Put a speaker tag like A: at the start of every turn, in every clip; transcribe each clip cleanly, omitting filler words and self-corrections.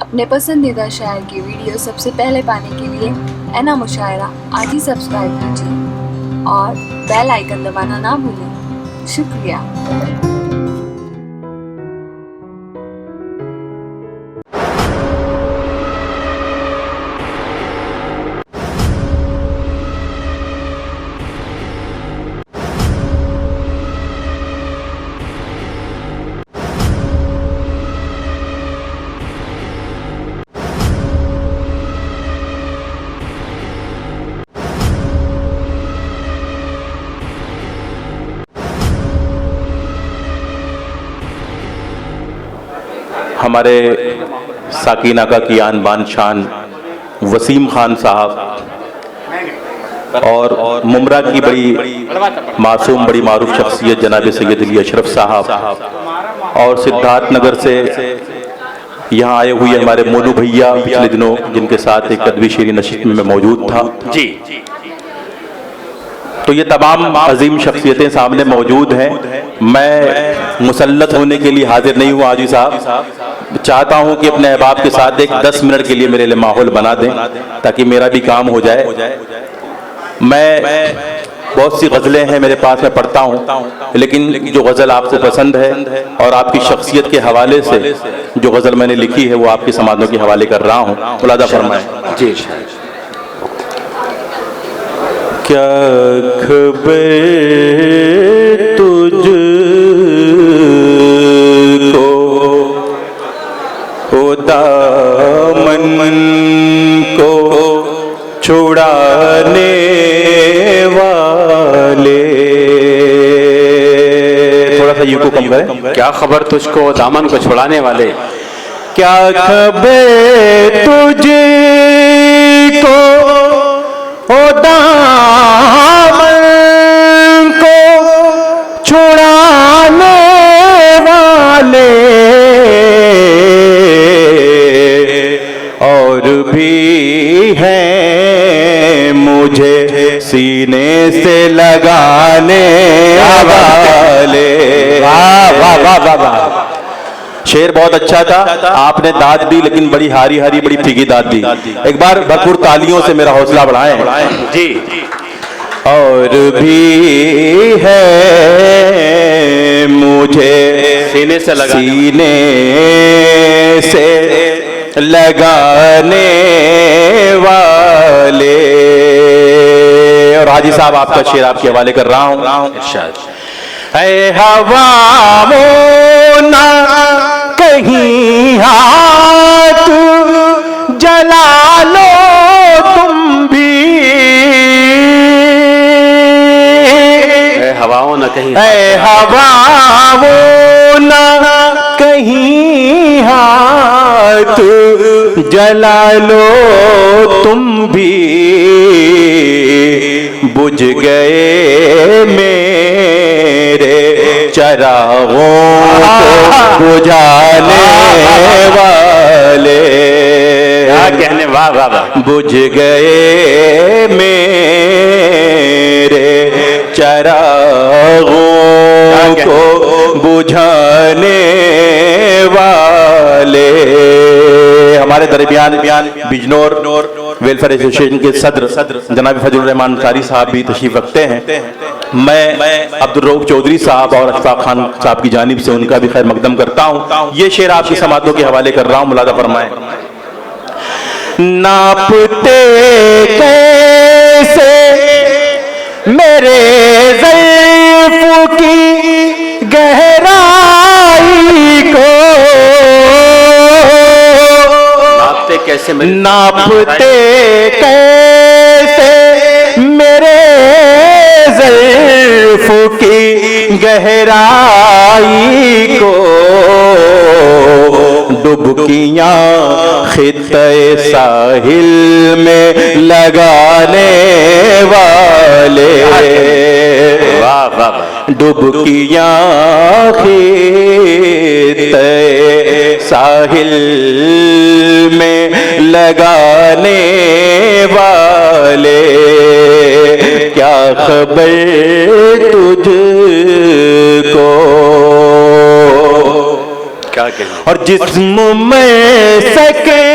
A: अपने पसंदीदा शायर की वीडियो सबसे पहले पाने के लिए ऐना मुशायरा आज ही सब्सक्राइब कीजिए और बेल आइकन दबाना ना भूलें। शुक्रिया।
B: हमारे साकीना का की आन बान शान वसीम खान साहब और मुमरा की बड़ी मासूम बड़ी मारूफ शख्सियत जनाब सैयद अली अशरफ साहब और सिद्धार्थ नगर से यहाँ आए हुए हमारे मोनू भैया पिछले दिनों जिनके साथ एक अदबी शेरी नशिस्त में मौजूद था जी। तो ये तमाम अजीम शख्सियतें सामने मौजूद हैं। मैं मुसल्लत होने के लिए हाजिर नहीं हूँ आजी साहब, चाहता हूँ कि अपने अहबाब के साथ एक 10 मिनट के लिए मेरे लिए माहौल बना दें ताकि मेरा भी काम हो जाए। मैं बहुत सी गज़लें हैं मेरे पास, मैं पढ़ता हूँ, लेकिन जो गज़ल आपको पसंद है और आपकी शख्सियत के हवाले से जो गज़ल मैंने लिखी है वो आपकी समाधों के हवाले कर रहा हूँ। मुलादा फरमाएं जी। क्या खबर तुझको ओ दामन को छुड़ाने वाले। थोड़ा सा यू को कम करें।
C: क्या खबर तुझको दामन को छुड़ाने वाले।
B: क्या खबर तुझको ओ दामन को छुड़ाने वाले और भी हैं मुझे सीने से लगाने वाले। वाह वाह वाह वाह वाह। शेर बहुत अच्छा था, आपने दाद दी लेकिन बड़ी हारी हारी बड़ी फीकी दाद दी। एक बार भरपूर तालियों से मेरा हौसला बढ़ाएं जी। और भी है मुझे सीने से लगाने वाले। और हाजी साहब आपका शेर आपके हवाले कर रहा हूँ। ऐ हवाओं ना कहीं हाथ जला लो तुम भी।
C: हवाओं न कहीं
B: हवाओं न कहीं हाथ जला लो तुम भी। बुझ गए मेरे चरागों को बुझाने वाले।
C: कहने वाह वाह वाह।
B: बुझ गए मेरे चरागों को बुझाने वाले। हमारे दरमियान बिजनौर वेलफेयर एसोसिएशन के सदर जनाब फजलुर रहमान कारी साहब भी तशरीफ रखते हैं। मैं अब्दुल रऊफ चौधरी साहब और अशफाक खान साहब की जानिब से उनका भी खैर मकदम करता हूँ। ये शेर आपकी समातों के हवाले कर रहा हूँ। मुलादा फरमाएं। नापते कैसे मेरे ज़ल्फ़ की गहराई को। नापते कैसे मेरे ज़ल्फ़ की गहराई को। डुबकियाँ खित्ते साहिल में लगाने वाले। डुबकियाँ खित्ते साहिल में लगाने वाले। क्या खबर तुझको
C: क्या कहना।
B: और जिस्म में सके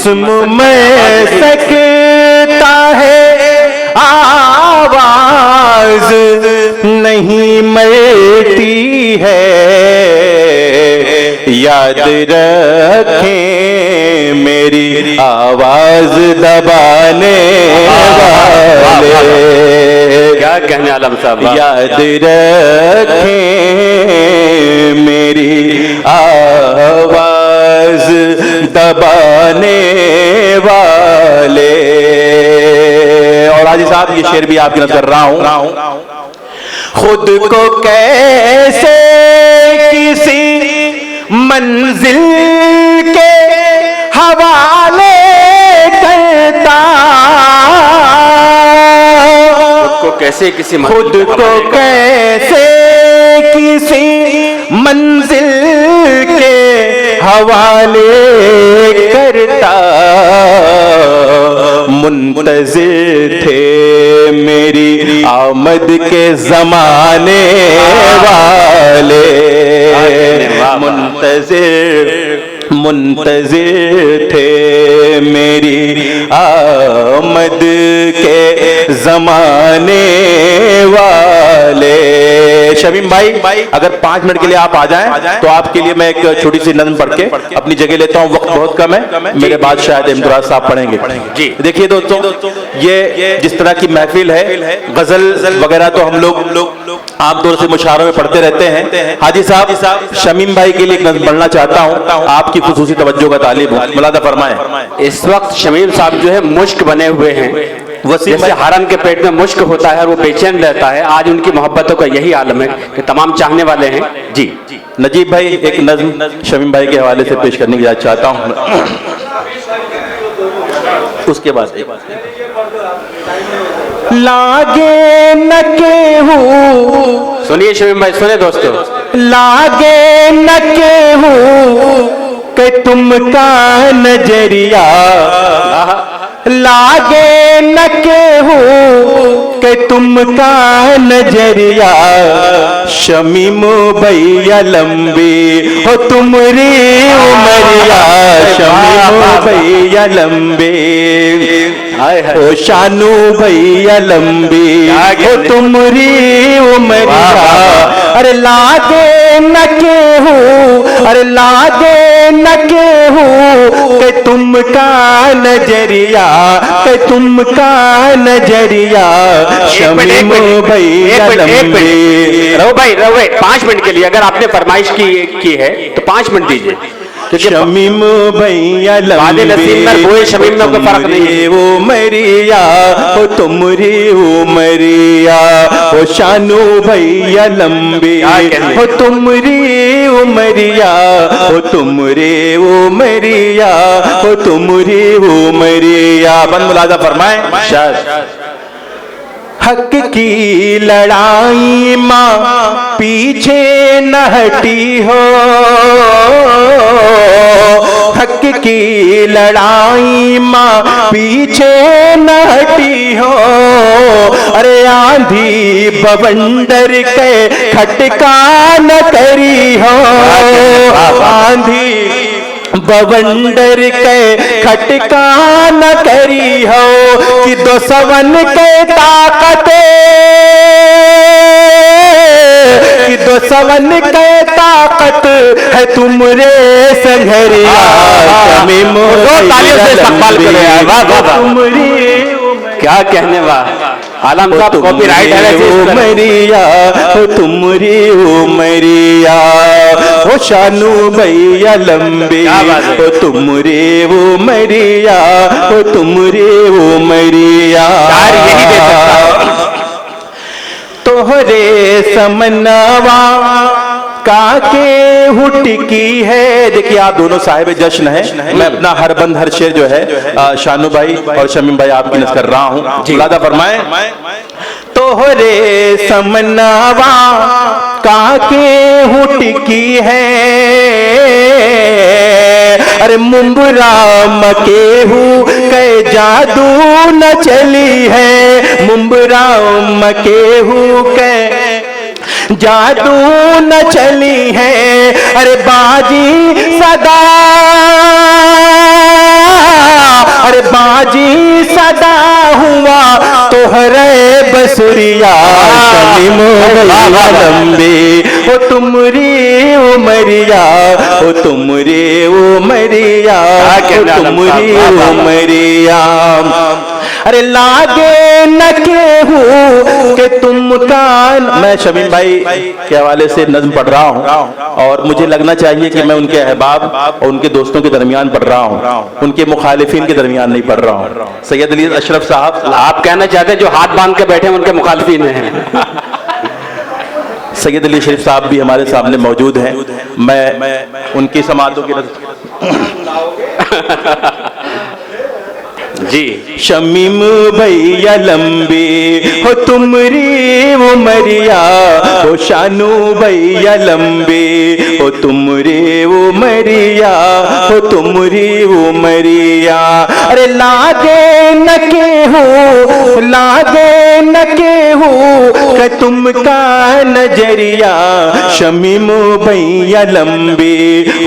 B: जिस्म में सकता है आवाज नहीं मरती है, याद रखें मेरी आवाज दबाने वाले।
C: क्या कहने आलम साहब,
B: याद रखें मेरी आवाज दबाने वाले। और हाजी साहब ये शेर भी आपकी नजर कर रहा हूं। खुद को कैसे किसी मंजिल के हवाले करता,
C: खुद को कैसे किसी
B: खुद को कैसे किसी मंजिल के हवाले करता, मुंतज़िर थे मेरी आमद के जमाने वाले। मुंतज़िर थे मेरी आमद के जमाने वाले। शमीम भाई अगर 5 मिनट के लिए आप आ जाएं तो आपके लिए मैं एक छोटी सी नज़्म पढ़ के अपनी जगह लेता हूं। वक्त बहुत कम है, मेरे बाद शायद इमतियाज साहब पढ़ेंगे जी। देखिए दोस्तों, ये जिस तरह की महफिल है, गजल वगैरह तो हम लोग आमतौर से मुशायरों में पढ़ते रहते हैं। हाजी साहब शमीम भाई के लिए एक नज़्म पढ़ना चाहता हूं, आपकी खुसूसी तवज्जो का तालिब हूं, मुलादा फरमाएं।
C: इस वक्त शमीम साहब जो है मुश्क बने हुए हैं, जैसे हरम के पेट में मुश्क होता है और वो बेचैन रहता है। आज उनकी मोहब्बतों का यही आलम है कि तमाम चाहने वाले हैं जी।
B: नजीब भाई एक नज़्म शमीम भाई के हवाले से पेश करने की इजाज़त चाहता हूं। उसके बाद लागे न केहू,
C: सुनिए शमीम भाई, सुनिए दोस्तों।
B: लागे न केहू कि तुमका नजरिया, लागे न केहू कि तुमका नजरिया, शमीम भैया लंबी हो तुमरी उमरिया, शमीम भैया लंबी हो शानू भैया लंबी हो तुमरी उमरिया। अरे लागे न केहू, अरे लागे न केहू कि तुमका नजरिया, कि तुमका नजरिया, शमीम भैया लंबी।
C: रहो भाई 5 मिनट के लिए अगर आपने फरमाइश की है तो 5 मिनट दीजिए।
B: शमीम भैया लंबी
C: शमीम में कोई फर्क नहीं है।
B: वो मरिया हो तुमरी उमरिया, हो शानू भैया लंबी हो तुमरी उमरिया, हो तुमरी उमरिया, हो तुमरी उमरिया। बंद मुलाजा फरमाए। हक की लड़ाई माँ पीछे न हटी हो, हक की लड़ाई माँ पीछे न हटी हो। अरे आंधी बवंडर के खटका न करी हो, आंधी बवंडर के खटका न करी हो, कि 200 के ताकत, कि 200 के ताकत है तुमरे संघरिया, शमीम तुमरी।
C: क्या कहने वाह आलम साहब, कॉपीराइट है
B: उमरिया हो तुमरी उमरिया, हो शानू भैया लंबी हो तुमरी उमरिया, हो तुमरी उमरिया। तोहरे समनवा काके हुटकी है। देखिए आप दोनों साहिब जश्न है, मैं अपना हर बंद हर शेर जो है शानू भाई और शमीम भाई आपकी नज़र कर रहा हूँ। मुलादा फरमाएं। तोहरे समनवा काके हुटकी है, अरे मुंबरा मकेहू के जादू न चली है, मुंबरा मकेहू के जादू न चली है अरे बाजी सदा, अरे बाजी सदा हुआ तोहरे बसुरिया शमीम भैया लंबे हो तुमरी उमरिया, हो तुमरी उमरिया, हो तुमरी उमरिया। अरे लागे न केहू कि तुम कान। मैं शमीम भाई के हवाले से नज्म पढ़ रहा हूँ और मुझे लगना चाहिए कि मैं उनके अहबाब और उनके दोस्तों के दरमियान पढ़ रहा हूँ, उनके मुखालिफिन के दरमियान नहीं पढ़ रहा हूँ। सैयद अली अशरफ साहब,
C: आप कहना चाहते हैं जो हाथ बांध के बैठे हैं उनके मुखालिफिन हैं।
B: सैयद अली शरीफ साहब भी हमारे सामने मौजूद हैं। मैं उनकी समातों की जी। शमीम भैया लंबी हो तुमरी उमरिया, हो शानू भैया लंबी हो तुमरी उमरिया, हो तुमरी उमरिया। अरे लागे न केहू, लागे न केहू कि तुम का नजरिया शमीम भैया लंबी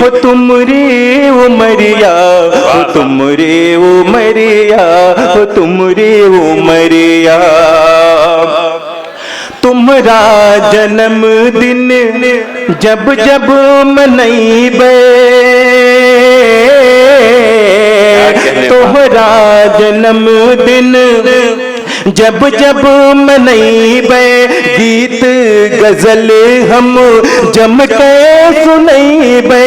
B: हो तुमरी उमरिया, हो तुमरी उमरिया, हो तुमरी उमरिया। तुम्हारा जन्मदिन जब जब मनैबे, तुम्हारा जन्मदिन जब जब मनैबे, गीत गजल हम जम के सुनैबे,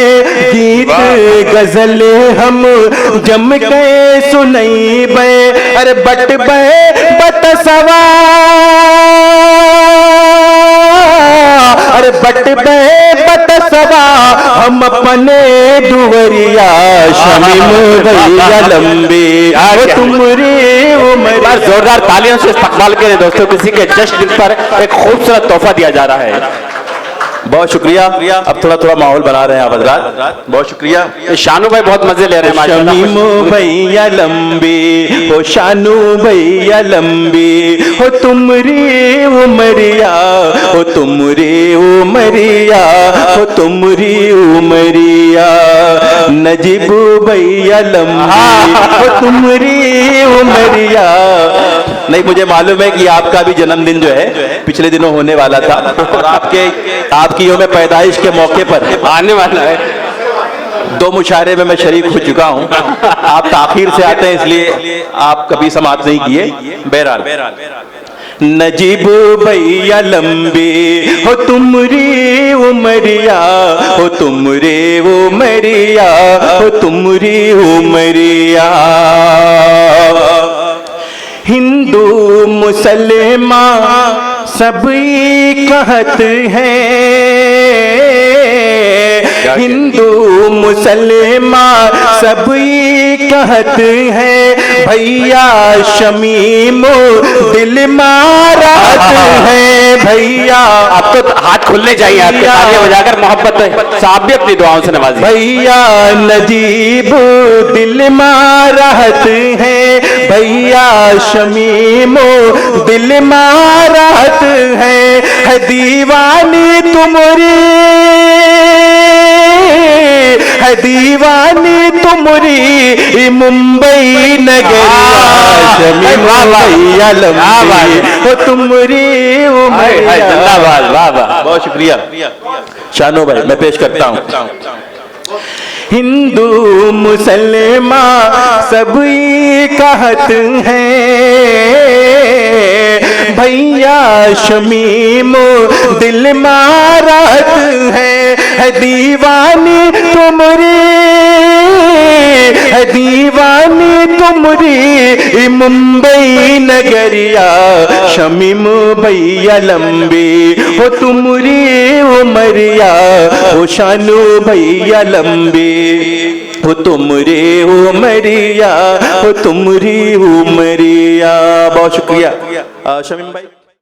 B: गीत गजल हम जम के सुनैबे। अरे बटबे बतसवा, अरे बटबे बतसवा हम अपने दुवरिया शमीम भैया लंबी हो तुमरी उमर।
C: जोरदार तालियों से इस्तकबाल करें दोस्तों, किसी के जश्न पर एक खूबसूरत तोहफा दिया जा रहा है।
B: बहुत शुक्रिया। अब थोड़ा थोड़ा माहौल बना रहे हैं आप हजरात, बहुत शुक्रिया।
C: शानू भाई बहुत मजे ले रहे हैं।
B: शमीम भैया लंबी हो शानू भैया लंबी हो तुमरी उमरिया, हो तुमरी उमरिया, हो तुमरी उमरिया। नजीब भैया लंबी हो तुमरी उमरिया। नहीं, मुझे मालूम है कि आपका भी जन्मदिन जो है पिछले दिनों होने वाला था और आपकी यौम पैदाइश के मौके पर
C: आने वाला है।
B: 2 मुशायरे में मैं शरीक हो चुका हूं। आप ताखीर से आते हैं इसलिए आप कभी समाप्त नहीं किए। बहरहाल, नजीब भैया लंबी हो तुमरी उमरिया, हो तुमरी उमरिया, हो तुमरी उमरिया। हिंदू मुसलमान सब कहत हैं, हिंदू मुसलमान सब कहत हैं भैया शमीम दिल मारत है। भैया
C: आप तो हाथ खुलने चाहिए आपके, तालियां बजाकर मोहब्बत साहब भी अपनी दुआओं से नवाजिए।
B: भैया नजीब दिल मारत है, भैया शमीम दिल मारत है दीवानी तुमरी, है दीवानी तुमरी मुंबई नगरिया शमीम भैया लंबी हो तुमरी उमरिया।
C: जिंदाबाद, वाह वाह,
B: बहुत शुक्रिया शानो भाई। मैं पेश करता हूँ। हिंदू मुसलमान सब कहत हैं भैया शमीम दिल मारत है दीवानी तुमरी, है दीवानी तुमरी मुंबई नगरिया शमीम भैया लंबी हो तुमरी उमरिया, हो शानू भैया लंबी हो तुमरी उमरिया, हो तुमरी उमरिया। बहुत शुक्रिया शमीम भाई।